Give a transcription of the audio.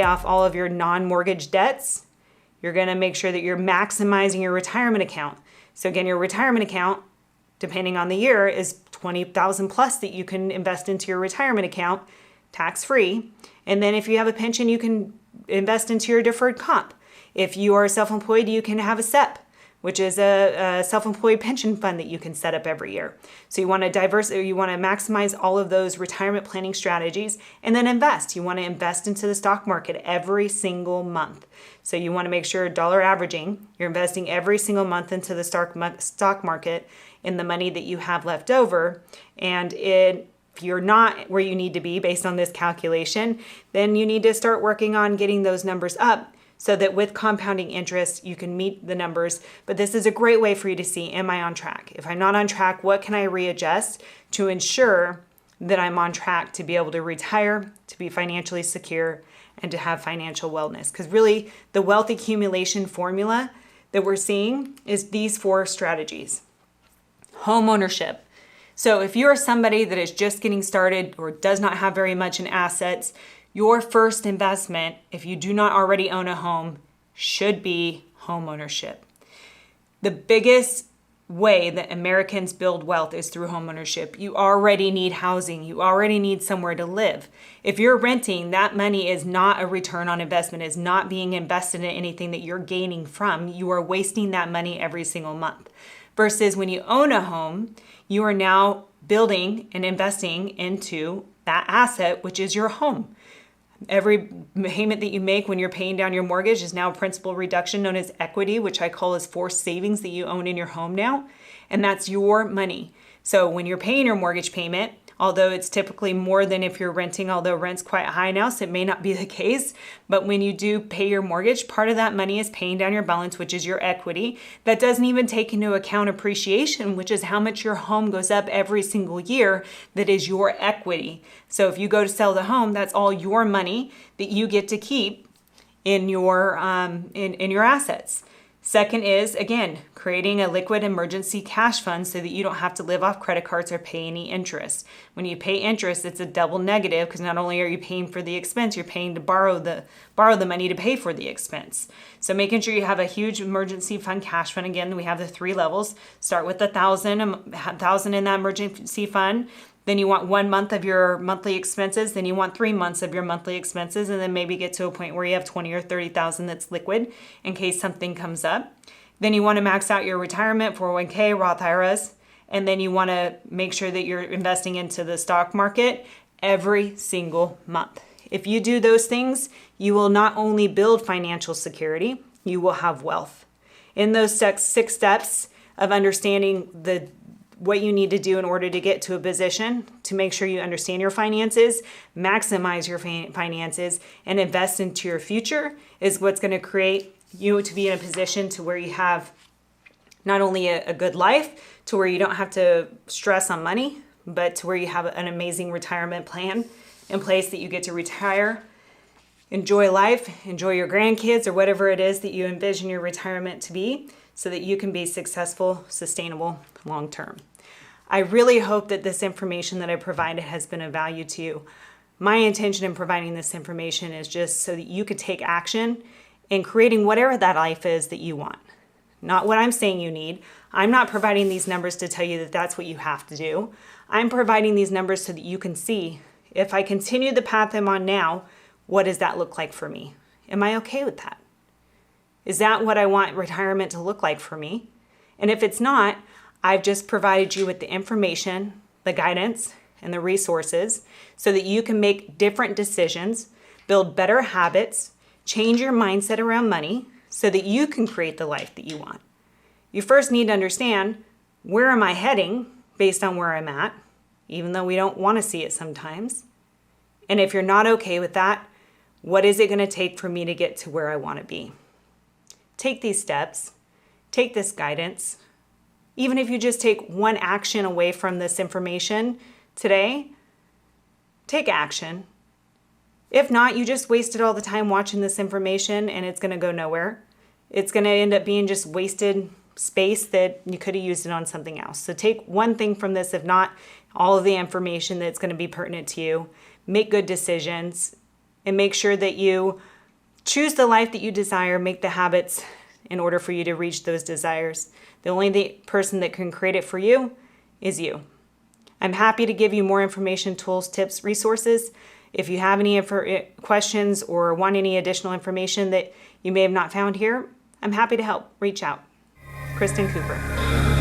off all of your non-mortgage debts. You're going to make sure that you're maximizing your retirement account. So again, your retirement account, depending on the year, is $20,000 plus that you can invest into your retirement account, tax-free. And then if you have a pension, you can invest into your deferred comp. If you are self-employed, you can have a SEP, which is a self-employed pension fund that you can set up every year. So you want to maximize all of those retirement planning strategies and then invest. You want to invest into the stock market every single month. So you want to make sure dollar averaging, you're investing every single month into the stock market in the money that you have left over. And if you're not where you need to be based on this calculation, then you need to start working on getting those numbers up, so that with compounding interest, you can meet the numbers. But this is a great way for you to see, am I on track? If I'm not on track, what can I readjust to ensure that I'm on track to be able to retire, to be financially secure, and to have financial wellness? Because really, the wealth accumulation formula that we're seeing is these 4 strategies. Home ownership. So if you're somebody that is just getting started or does not have very much in assets, your first investment, if you do not already own a home, should be home ownership. The biggest way that Americans build wealth is through home ownership. You already need housing. You already need somewhere to live. If you're renting, that money is not a return on investment, is not being invested in anything that you're gaining from. You are wasting that money every single month. Versus when you own a home, you are now building and investing into that asset, which is your home. Every payment that you make when you're paying down your mortgage is now a principal reduction known as equity, which I call as forced savings that you own in your home now. And that's your money. So when you're paying your mortgage payment, although it's typically more than if you're renting, although rent's quite high now, so it may not be the case. But when you do pay your mortgage, part of that money is paying down your balance, which is your equity. That doesn't even take into account appreciation, which is how much your home goes up every single year. That is your equity. So if you go to sell the home, that's all your money that you get to keep in your in your assets. Second is, again, creating a liquid emergency cash fund so that you don't have to live off credit cards or pay any interest. When you pay interest, it's a double negative because not only are you paying for the expense, you're paying to borrow the money to pay for the expense. So making sure you have a huge emergency fund cash fund. Again, we have the 3 levels. Start with $1,000 in that emergency fund. Then you want 1 month of your monthly expenses. Then you want 3 months of your monthly expenses, and then maybe get to a point where you have 20 or 30,000 that's liquid in case something comes up. Then you want to max out your retirement, 401k, Roth IRAs, and then you want to make sure that you're investing into the stock market every single month. If you do those things, you will not only build financial security, you will have wealth. In those 6 steps of understanding what you need to do in order to get to a position to make sure you understand your finances, maximize your finances, and invest into your future is what's going to create you to be in a position to where you have not only a good life, to where you don't have to stress on money, but to where you have an amazing retirement plan in place that you get to retire, enjoy life, enjoy your grandkids, or whatever it is that you envision your retirement to be, so that you can be successful, sustainable, long term. I really hope that this information that I provided has been of value to you. My intention in providing this information is just so that you could take action in creating whatever that life is that you want. Not what I'm saying you need. I'm not providing these numbers to tell you that that's what you have to do. I'm providing these numbers so that you can see, if I continue the path I'm on now, what does that look like for me? Am I okay with that? Is that what I want retirement to look like for me? And if it's not, I've just provided you with the information, the guidance, and the resources so that you can make different decisions, build better habits, change your mindset around money so that you can create the life that you want. You first need to understand, where am I heading based on where I'm at, even though we don't want to see it sometimes. And if you're not okay with that, what is it going to take for me to get to where I want to be? Take these steps, take this guidance. Even if you just take one action away from this information today, take action. If not, you just wasted all the time watching this information and it's going to go nowhere. It's going to end up being just wasted space that you could have used it on something else. So take one thing from this, if not all of the information that's going to be pertinent to you. Make good decisions and make sure that you Choose the life that you desire, make the habits in order for you to reach those desires. The only person that can create it for you is you. I'm happy to give you more information, tools, tips, resources. If you have any questions or want any additional information that you may have not found here, I'm happy to help. Reach out. Kristen Cooper.